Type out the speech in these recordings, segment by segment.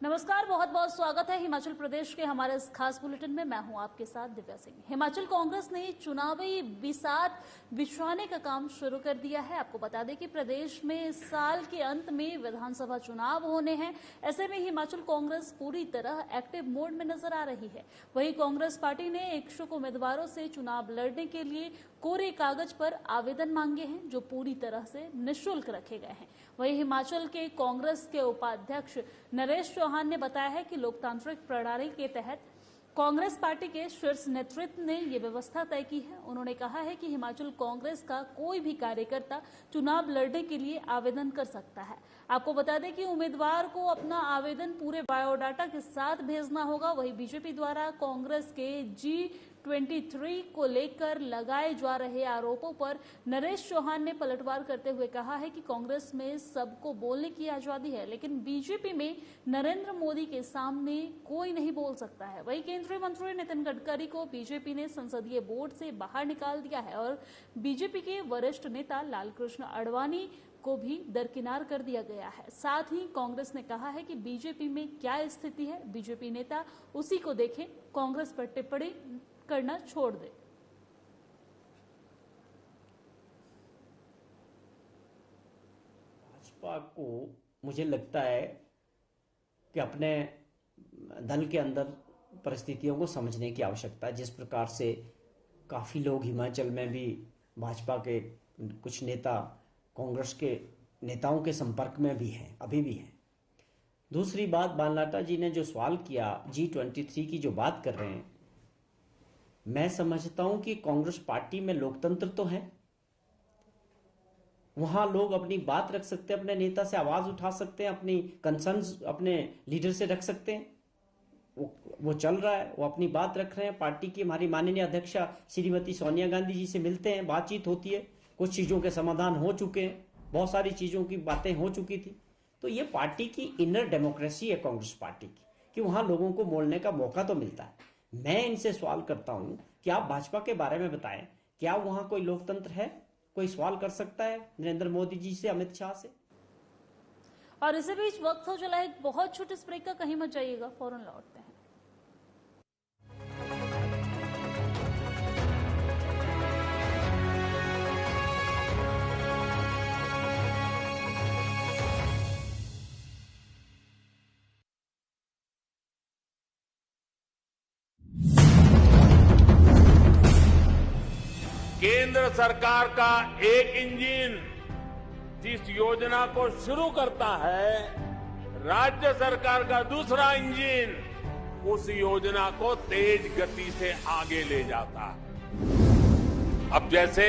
नमस्कार, बहुत बहुत स्वागत है हिमाचल प्रदेश के हमारे इस खास बुलेटिन में। मैं हूं आपके साथ दिव्या सिंह। हिमाचल कांग्रेस ने चुनावी बिसात बिछाने का काम शुरू कर दिया है। आपको बता दें कि प्रदेश में इस साल के अंत में विधानसभा चुनाव होने हैं। ऐसे में हिमाचल कांग्रेस पूरी तरह एक्टिव मोड में नजर आ रही है। वहीं कांग्रेस पार्टी ने इच्छुक उम्मीदवारों से चुनाव लड़ने के लिए कोरे कागज पर आवेदन मांगे हैं, जो पूरी तरह से निःशुल्क रखे गए हैं। वहीं हिमाचल के कांग्रेस के उपाध्यक्ष नरेश चौहान ने बताया है कि लोकतांत्रिक प्रणाली के तहत कांग्रेस पार्टी के शीर्ष नेतृत्व ने ये व्यवस्था तय की है। उन्होंने कहा है कि हिमाचल कांग्रेस का कोई भी कार्यकर्ता चुनाव लड़ने के लिए आवेदन कर सकता है। आपको बता दें कि उम्मीदवार को अपना आवेदन पूरे बायोडाटा के साथ भेजना होगा। वहीं बीजेपी द्वारा कांग्रेस के G23 को लेकर लगाए जा रहे आरोपों पर नरेश चौहान ने पलटवार करते हुए कहा है कि कांग्रेस में सबको बोलने की आजादी है, लेकिन बीजेपी में नरेंद्र मोदी के सामने कोई नहीं बोल सकता है। वहीं केंद्रीय मंत्री नितिन गडकरी को बीजेपी ने संसदीय बोर्ड से बाहर निकाल दिया है और बीजेपी के वरिष्ठ नेता लालकृष्ण आडवाणी को भी दरकिनार कर दिया गया है। साथ ही कांग्रेस ने कहा है कि बीजेपी में क्या स्थिति है, बीजेपी नेता उसी को देखें, कांग्रेस पर टिप्पणी करना छोड़ दे। भाजपा को मुझे लगता है कि अपने दल के अंदर परिस्थितियों को समझने की आवश्यकता है। जिस प्रकार से काफी लोग हिमाचल में भी भाजपा के कुछ नेता कांग्रेस के नेताओं के संपर्क में भी हैं, अभी भी हैं। दूसरी बात, बानलाटा जी ने जो सवाल किया, G23 की जो बात कर रहे हैं, मैं समझता हूं कि कांग्रेस पार्टी में लोकतंत्र तो है, वहां लोग अपनी बात रख सकते हैं, अपने नेता से आवाज उठा सकते हैं, अपनी कंसर्न्स अपने लीडर से रख सकते हैं। वो चल रहा है, वो अपनी बात रख रहे हैं। पार्टी की हमारी माननीय अध्यक्षा श्रीमती सोनिया गांधी जी से मिलते हैं, बातचीत होती है, कुछ चीजों के समाधान हो चुके हैं, बहुत सारी चीजों की बातें हो चुकी थी। तो ये पार्टी की इनर डेमोक्रेसी है कांग्रेस पार्टी की, कि वहां लोगों को बोलने का मौका तो मिलता है। मैं इनसे सवाल करता हूं कि आप भाजपा के बारे में बताएं, क्या वहां कोई लोकतंत्र है? कोई सवाल कर सकता है नरेंद्र मोदी जी से, अमित शाह से? और इसी बीच वक्त हो चला एक बहुत छोटे ब्रेक का, कहीं मत जाइएगा, फौरन लौटते हैं। केंद्र सरकार का एक इंजन जिस योजना को शुरू करता है, राज्य सरकार का दूसरा इंजन उस योजना को तेज गति से आगे ले जाता है। अब जैसे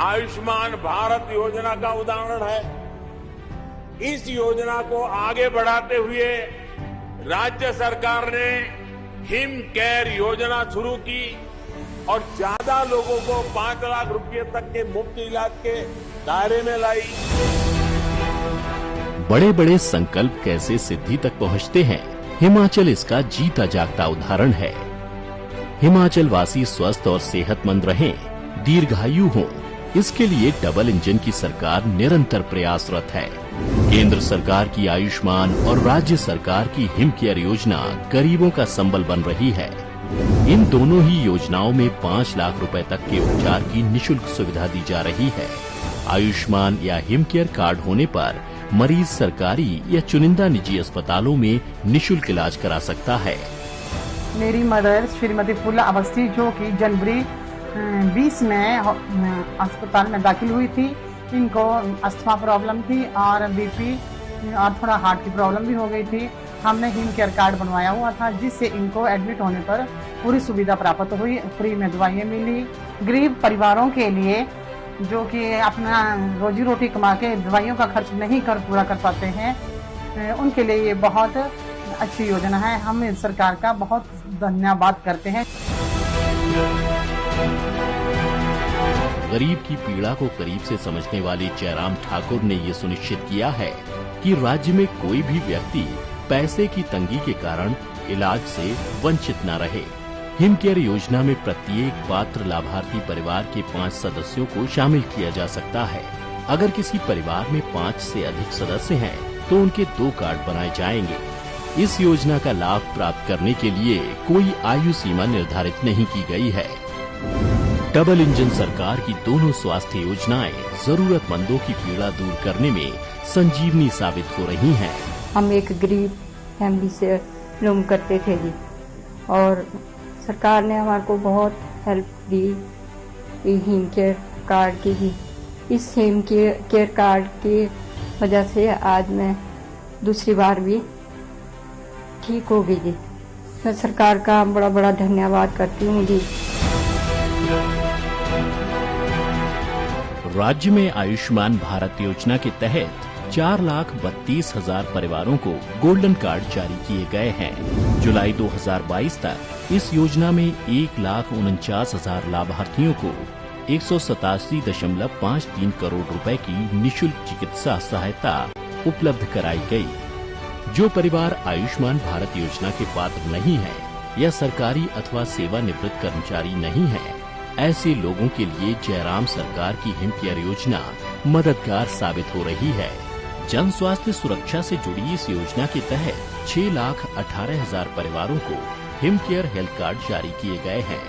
आयुष्मान भारत योजना का उदाहरण है, इस योजना को आगे बढ़ाते हुए राज्य सरकार ने हिम केयर योजना शुरू की और ज्यादा लोगों को 5 लाख रुपए तक के मुफ्त इलाज के दायरे में लाई। बड़े बड़े संकल्प कैसे सिद्धि तक पहुंचते हैं, हिमाचल इसका जीता जागता उदाहरण है। हिमाचल वासी स्वस्थ और सेहतमंद रहें, दीर्घायु हों, इसके लिए डबल इंजन की सरकार निरंतर प्रयासरत है। केंद्र सरकार की आयुष्मान और राज्य सरकार की हिम केयर योजना गरीबों का संबल बन रही है। इन दोनों ही योजनाओं में 5 लाख रुपए तक के उपचार की निःशुल्क सुविधा दी जा रही है। आयुष्मान या हिम केयर कार्ड होने पर मरीज सरकारी या चुनिंदा निजी अस्पतालों में निःशुल्क इलाज करा सकता है। मेरी मदर श्रीमती फूला अवस्थी, जो कि जनवरी 20 में अस्पताल में दाखिल हुई थी, इनको अस्थमा प्रॉब्लम थी और बीपी और थोड़ा हार्ट की प्रॉब्लम भी हो गई थी। हमने हिम केयर कार्ड बनवाया हुआ था, जिससे इनको एडमिट होने पर पूरी सुविधा प्राप्त हुई, फ्री में दवाइयाँ मिली। गरीब परिवारों के लिए जो कि अपना रोजी रोटी कमा के दवाइयों का खर्च नहीं पूरा कर पाते हैं, उनके लिए ये बहुत अच्छी योजना है। हम इस सरकार का बहुत धन्यवाद करते हैं। गरीब की पीड़ा को करीब से समझने वाले जयराम ठाकुर ने ये सुनिश्चित किया है कि राज्य में कोई भी व्यक्ति पैसे की तंगी के कारण इलाज से वंचित न रहे। हिम केयर योजना में प्रत्येक पात्र लाभार्थी परिवार के 5 सदस्यों को शामिल किया जा सकता है। अगर किसी परिवार में 5 से अधिक सदस्य हैं, तो उनके 2 कार्ड बनाए जाएंगे। इस योजना का लाभ प्राप्त करने के लिए कोई आयु सीमा निर्धारित नहीं की गई है। डबल इंजन सरकार की दोनों स्वास्थ्य योजनाएं जरूरतमंदों की पीड़ा दूर करने में संजीवनी साबित हो रही हैं। हम एक गरीब फैमिली से बिलोंग करते थे जी, और सरकार ने हमारे को बहुत हेल्प दी हिम केयर कार्ड की जी। इस हिम केयर कार्ड की वजह से आज मैं दूसरी बार भी ठीक हो गई जी। मैं सरकार का बड़ा बड़ा धन्यवाद करती हूँ जी। राज्य में आयुष्मान भारत योजना के तहत 4,32,000 परिवारों को गोल्डन कार्ड जारी किए गए हैं। जुलाई 2022 तक इस योजना में 1,49,000 लाभार्थियों को 187.53 करोड़ रुपए की निःशुल्क चिकित्सा सहायता उपलब्ध कराई गई। जो परिवार आयुष्मान भारत योजना के पात्र नहीं है या सरकारी अथवा सेवानिवृत्त कर्मचारी नहीं है, ऐसे लोगों के लिए जयराम सरकार की हिम केयर योजना मददगार साबित हो रही है। जन स्वास्थ्य सुरक्षा से जुड़ी इस योजना के तहत 6,18,000 परिवारों को हिम केयर हेल्थ कार्ड जारी किए गए हैं।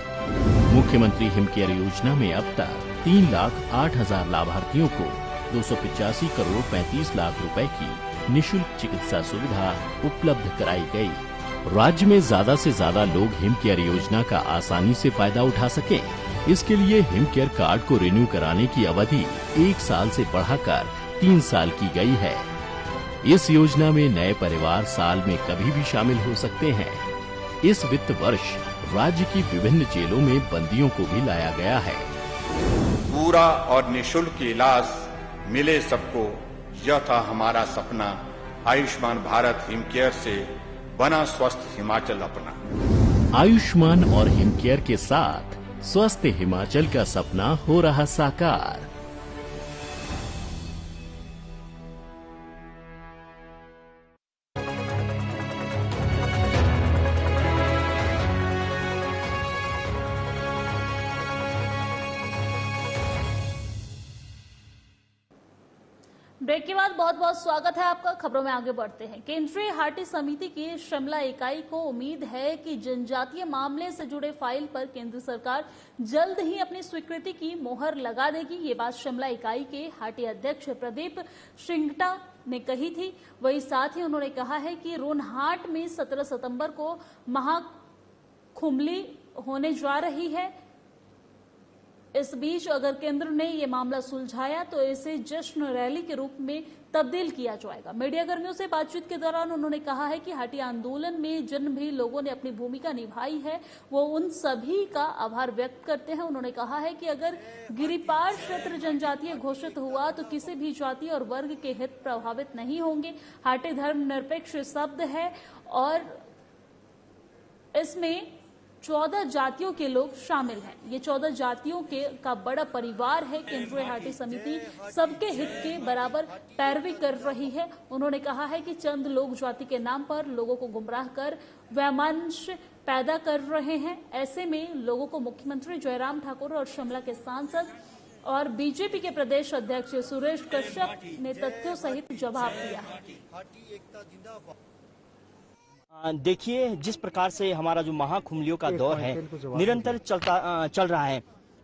मुख्यमंत्री हिम केयर योजना में अब तक 3,08,000 लाभार्थियों को 285 करोड़ 35 लाख रुपए की निःशुल्क चिकित्सा सुविधा उपलब्ध कराई गई। राज्य में ज्यादा से ज्यादा लोग हिम केयर योजना का आसानी से फायदा उठा सकें, इसके लिए हिम केयर कार्ड को रिन्यू कराने की अवधि 1 साल से बढ़ाकर 3 साल की गई है। इस योजना में नए परिवार साल में कभी भी शामिल हो सकते हैं। इस वित्त वर्ष राज्य की विभिन्न जेलों में बंदियों को भी लाया गया है। पूरा और निःशुल्क इलाज मिले सबको, यह था हमारा सपना। आयुष्मान भारत हिम केयर से बना स्वस्थ हिमाचल अपना। आयुष्मान और हिम केयर के साथ स्वस्थ हिमाचल का सपना हो रहा साकार। ब्रेक के बाद बहुत बहुत स्वागत है आपका। खबरों में आगे बढ़ते हैं। केंद्रीय हाटी समिति की शिमला इकाई को उम्मीद है कि जनजातीय मामले से जुड़े फाइल पर केंद्र सरकार जल्द ही अपनी स्वीकृति की मोहर लगा देगी। ये बात शिमला इकाई के हाटी अध्यक्ष प्रदीप श्रिंगटा ने कही थी। वहीं साथ ही उन्होंने कहा है कि रोनहाट में 17 सितंबर को महाखुमली होने जा रही है। इस बीच अगर केंद्र ने ये मामला सुलझाया तो इसे जश्न रैली के रूप में तब्दील किया जाएगा। मीडिया कर्मियों से बातचीत के दौरान उन्होंने कहा है कि हाटी आंदोलन में जिन भी लोगों ने अपनी भूमिका निभाई है वो उन सभी का आभार व्यक्त करते हैं। उन्होंने कहा है कि अगर गिरिपार क्षेत्र जनजातीय घोषित हुआ तो किसी भी जाति और वर्ग के हित प्रभावित नहीं होंगे। हाटी धर्मनिरपेक्ष शब्द है और इसमें 14 जातियों के लोग शामिल हैं। ये 14 जातियों का बड़ा परिवार है। केंद्रीय हाटी समिति सबके हित के बराबर पैरवी कर रही है। उन्होंने कहा है कि चंद लोग जाति के नाम पर लोगों को गुमराह कर वैमनस्य पैदा कर रहे हैं। ऐसे में लोगों को मुख्यमंत्री जयराम ठाकुर और शिमला के सांसद और बीजेपी के प्रदेश अध्यक्ष सुरेश कश्यप ने तथ्यों सहित जवाब दिया है। देखिए, जिस प्रकार से हमारा जो महाकुंभलियों का दौर है निरंतर चल रहा है।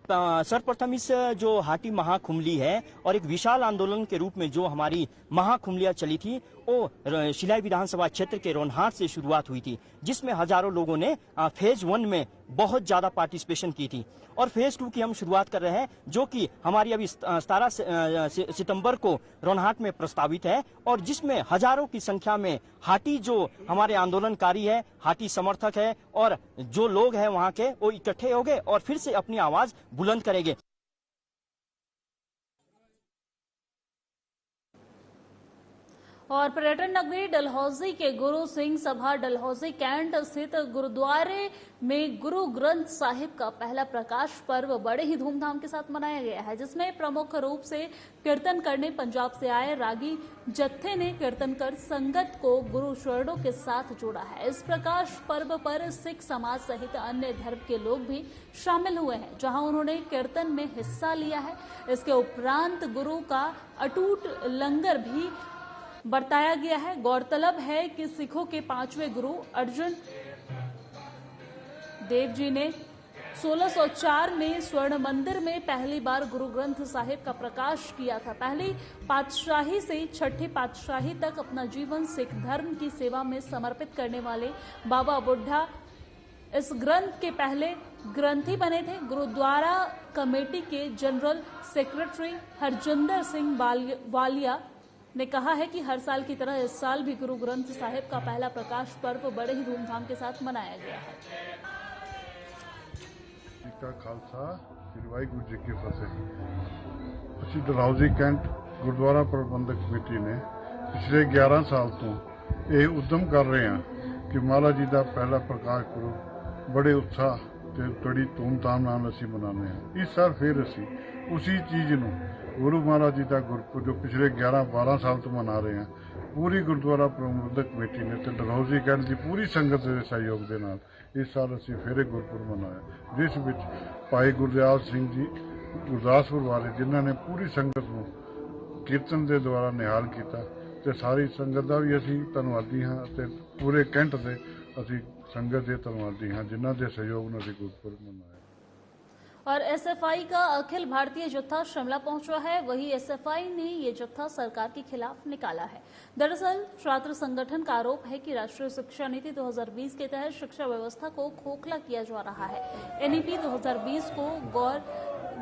सर्वप्रथम इस जो हाटी महाकुंभली है और एक विशाल आंदोलन के रूप में जो हमारी महाकुंभलियां चली थी वो शिलाई विधानसभा क्षेत्र के रोनहाट से शुरुआत हुई थी, जिसमें हजारों लोगों ने फेज 1 में बहुत ज्यादा पार्टिसिपेशन की थी और फेज 2 की हम शुरुआत कर रहे हैं, जो कि हमारी अभी 17 सितंबर को रोनहाट में प्रस्तावित है और जिसमें हजारों की संख्या में हाटी जो हमारे आंदोलनकारी है, हाटी समर्थक है और जो लोग हैं वहां के, वो इकट्ठे हो गए और फिर से अपनी आवाज बुलंद करेंगे। और पर्यटन नगरी डलहौजी के गुरु सिंह सभा डलहौजी कैंट स्थित गुरुद्वारे में गुरु ग्रंथ साहिब का पहला प्रकाश पर्व बड़े ही धूमधाम के साथ मनाया गया है, जिसमें प्रमुख रूप से कीर्तन करने पंजाब से आए रागी जत्थे ने कीर्तन कर संगत को गुरु चरणों के साथ जोड़ा है। इस प्रकाश पर्व पर सिख समाज सहित अन्य धर्म के लोग भी शामिल हुए हैं, जहां उन्होंने कीर्तन में हिस्सा लिया है। इसके उपरांत गुरु का अटूट लंगर भी बरताया गया है। गौरतलब है कि सिखों के 5वें गुरु अर्जुन देव जी ने 1604 में स्वर्ण मंदिर में पहली बार गुरु ग्रंथ साहिब का प्रकाश किया था। पहली पातशाही से छठी पातशाही तक अपना जीवन सिख धर्म की सेवा में समर्पित करने वाले बाबा बुड्ढा इस ग्रंथ के पहले ग्रंथी बने थे। गुरुद्वारा कमेटी के जनरल सेक्रेटरी हरजिंदर सिंह वालिया ने कहा है कि हर साल की तरह इस साल भी गुरु ग्रंथ साहिब का पहला प्रकाश पर्व बड़े ही धूमधाम के साथ मनाया गया है। का खालसा श्री वाहिगुरू जी की फतेह। ਅਸੀਂ ਡਲਹੌਜ਼ੀ ਕੈਂਟ ਗੁਰਦੁਆਰਾ ਪ੍ਰਬੰਧਕ ਕਮੇਟੀ ਨੇ ਪਿਛਲੇ 11 ਸਾਲ ਤੋਂ ਇਹ ਉਦਮ ਕਰ ਰਹੇ ਹਾਂ ਕਿ ਮਹਾਰਾਜ ਜੀ ਦਾ ਪਹਿਲਾ ਪ੍ਰਕਾਸ਼ ਪੁਰਬ ਬੜੇ ਉਤਸ਼ਾਹ ਤੇ ਬੜੀ ਧੂਮਧਾਮ ਨਾਲ ਅਸੀਂ ਮਨਾਉਂਦੇ ਹਾਂ। ਇਸ ਸਾਲ ਫਿਰ ਅਸੀਂ ਉਸੇ ਚੀਜ਼ ਨੂੰ ਗੁਰੂ ਮਹਾਰਾਜ ਜੀ ਦਾ ਗੁਰਪੁਰਬ ਜੋ ਪਿਛਲੇ 11-12 ਸਾਲ ਤੋਂ ਮਨਾ ਰਹੇ ਹਾਂ, ਪੂਰੀ ਗੁਰਦੁਆਰਾ ਪ੍ਰਬੰਧਕ ਕਮੇਟੀ ਨੇ ਤੇ ਡਲਹੌਜ਼ੀ ਕੈਂਟ ਦੀ ਪੂਰੀ ਸੰਗਤ ਦੇ ਸਹਿਯੋਗ ਦੇ ਨਾਲ ਇਸ ਸਾਲ ਅਸੀਂ ਫਿਰ ਗੁਰਪੁਰਬ ਮਨਾਇਆ, ਜਿਸ ਵਿੱਚ ਭਾਈ ਗੁਰਦਿਆਲ ਸਿੰਘ ਜੀ ਗੁਰਦਾਸਪੁਰ ਵਾਲੇ ਜਿਨ੍ਹਾਂ ਨੇ ਪੂਰੀ ਸੰਗਤ ਨੂੰ ਕੀਰਤਨ ਦੇ ਦੁਆਰਾ ਨਿਹਾਲ ਕੀਤਾ ਤੇ ਸਾਰੀ ਸੰਗਤ ਦਾ ਵੀ ਅਸੀਂ ਧੰਨਵਾਦੀ ਹਾਂ ਤੇ ਪੂਰੇ ਕੈਂਟ ਦੇ ਅਸੀਂ संगत के धन्यवादी हाँ जिन्हों के सहयोग ने गुरपुरब मनाया। और एसएफआई का अखिल भारतीय जत्था शिमला पहुंचा है। वही एसएफआई ने ये जत्था सरकार के खिलाफ निकाला है। दरअसल छात्र संगठन का आरोप है कि राष्ट्रीय शिक्षा नीति 2020 के तहत शिक्षा व्यवस्था को खोखला किया जा रहा है। एनईपी 2020 को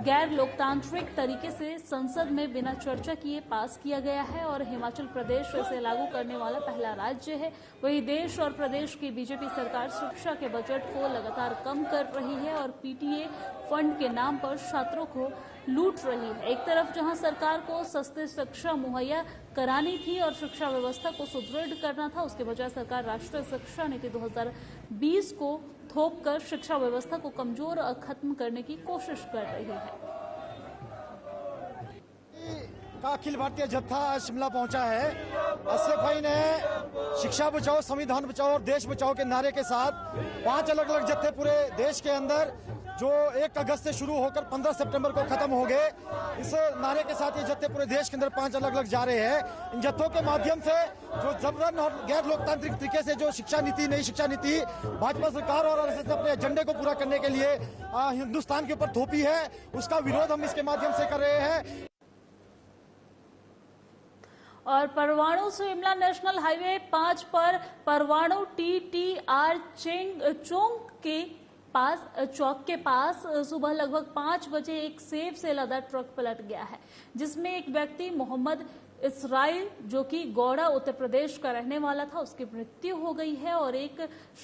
गैर लोकतांत्रिक तरीके से संसद में बिना चर्चा किए पास किया गया है और हिमाचल प्रदेश इसे लागू करने वाला पहला राज्य है। वही देश और प्रदेश की बीजेपी सरकार शिक्षा के बजट को लगातार कम कर रही है और पीटीए फंड के नाम पर छात्रों को लूट रही है। एक तरफ जहां सरकार को सस्ती शिक्षा मुहैया करानी थी और शिक्षा व्यवस्था को सुदृढ़ करना था, उसके बजाय सरकार राष्ट्रीय शिक्षा नीति 2020 को थोपकर शिक्षा व्यवस्था को कमजोर और खत्म करने की कोशिश कर रही है। का अखिल भारतीय जत्था शिमला पहुंचा है। एसएफआई ने शिक्षा बचाओ, संविधान बचाओ और देश बचाओ के नारे के साथ 5 अलग अलग जत्थे पूरे देश के अंदर जो 1 अगस्त से शुरू होकर 15 सितंबर को खत्म हो गए, इस नारे के साथ ये जत्थे पूरे देश के अंदर 5 अलग अलग जा रहे हैं। इन जत्थों के माध्यम से जो जबरन और गैर लोकतांत्रिक तरीके से जो शिक्षा नीति, नई शिक्षा नीति भाजपा सरकार और आरएसएस ने अपने एजेंडे को पूरा करने के लिए हिंदुस्तान के ऊपर थोपी है, उसका विरोध हम इसके माध्यम से कर रहे हैं। और परवाणु शिमला नेशनल हाईवे 5 पर परवाणु टीटीआर चौक के पास सुबह लगभग 5 बजे एक सेब से लदा ट्रक पलट गया है, जिसमें एक व्यक्ति मोहम्मद इसराइल जो कि गौड़ा उत्तर प्रदेश का रहने वाला था, उसकी मृत्यु हो गई है और एक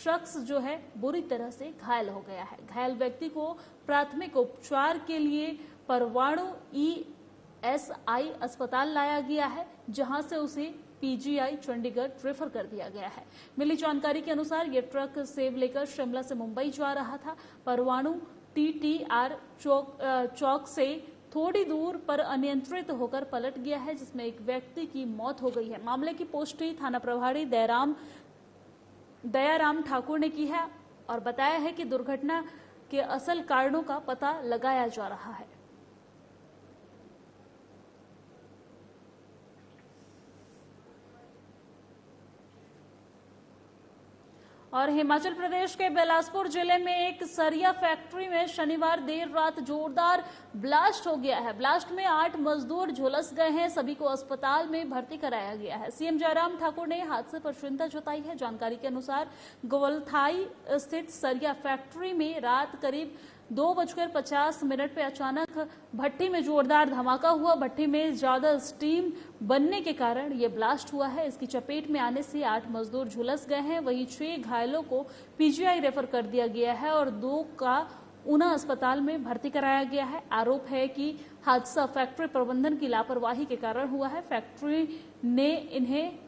शख्स जो है बुरी तरह से घायल हो गया है। घायल व्यक्ति को प्राथमिक उपचार के लिए परवाणु ईएसआई अस्पताल लाया गया है, जहां से उसे पीजीआई चंडीगढ़ रेफर कर दिया गया है। मिली जानकारी के अनुसार ये ट्रक सेब लेकर शिमला से मुंबई जा रहा था। परवाणु टीटीआर चौक से थोड़ी दूर पर अनियंत्रित होकर पलट गया है, जिसमें एक व्यक्ति की मौत हो गई है। मामले की पुष्टि थाना प्रभारी दयाराम ठाकुर ने की है और बताया है कि दुर्घटना के असल कारणों का पता लगाया जा रहा है। और हिमाचल प्रदेश के बिलासपुर जिले में एक सरिया फैक्ट्री में शनिवार देर रात जोरदार ब्लास्ट हो गया है। ब्लास्ट में 8 मजदूर झुलस गए हैं, सभी को अस्पताल में भर्ती कराया गया है। सीएम जयराम ठाकुर ने हादसे पर चिंता जताई है। जानकारी के अनुसार गोवलथाई स्थित सरिया फैक्ट्री में रात करीब 2:50 पे अचानक भट्टी में जोरदार धमाका हुआ। भट्टी में ज्यादा स्टीम बनने के कारण ये ब्लास्ट हुआ है। इसकी चपेट में आने से 8 मजदूर झुलस गए हैं। वहीं 6 घायलों को पीजीआई रेफर कर दिया गया है और 2 का ऊना अस्पताल में भर्ती कराया गया है। आरोप है कि हादसा फैक्ट्री प्रबंधन की लापरवाही के कारण हुआ है। फैक्ट्री ने इन्हें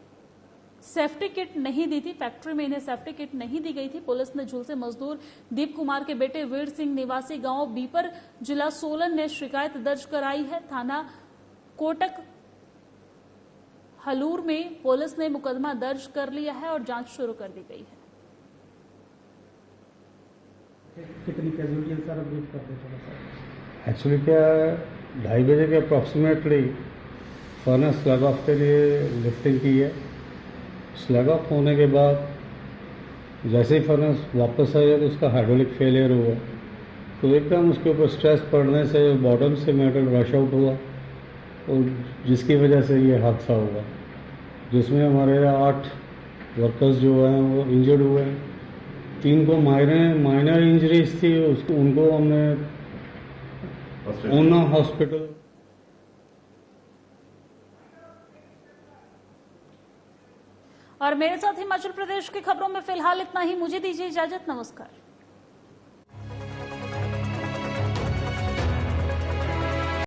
सेफ्टी किट नहीं दी थी। फैक्ट्री में इन्हें सेफ्टी किट नहीं दी गई थी। पुलिस ने झुलसे मजदूर दीप कुमार के बेटे वीर सिंह निवासी गांव बीपर जिला सोलन ने शिकायत दर्ज कराई है। थाना कोटक हलूर में पुलिस ने मुकदमा दर्ज कर लिया है और जांच शुरू कर दी गई है। कितनी कैजुअलिटी सर ब्रीफ करते हैं? एक्चुअली क्या 2:30 बजे के अप्रॉक्सीमेटली फर्नेस स्लैग ऑफ के लिए लिफ्टिंग की है। स्लैग ऑफ होने के बाद जैसे ही फर्नेस वापस आया तो उसका हाइड्रोलिक फेलियर हुआ, तो एकदम उसके ऊपर स्ट्रेस पड़ने से बॉटम से मेटल रश आउट हुआ और जिसकी वजह से ये हादसा हुआ, जिसमें हमारे 8 वर्कर्स जो हैं वो इंजर्ड हुए हैं। 3 को माइनर इंजरीज थी, उनको हमने ऊना हॉस्पिटल। और मेरे साथ हिमाचल प्रदेश की खबरों में फिलहाल इतना ही। मुझे दीजिए इजाजत। नमस्कार।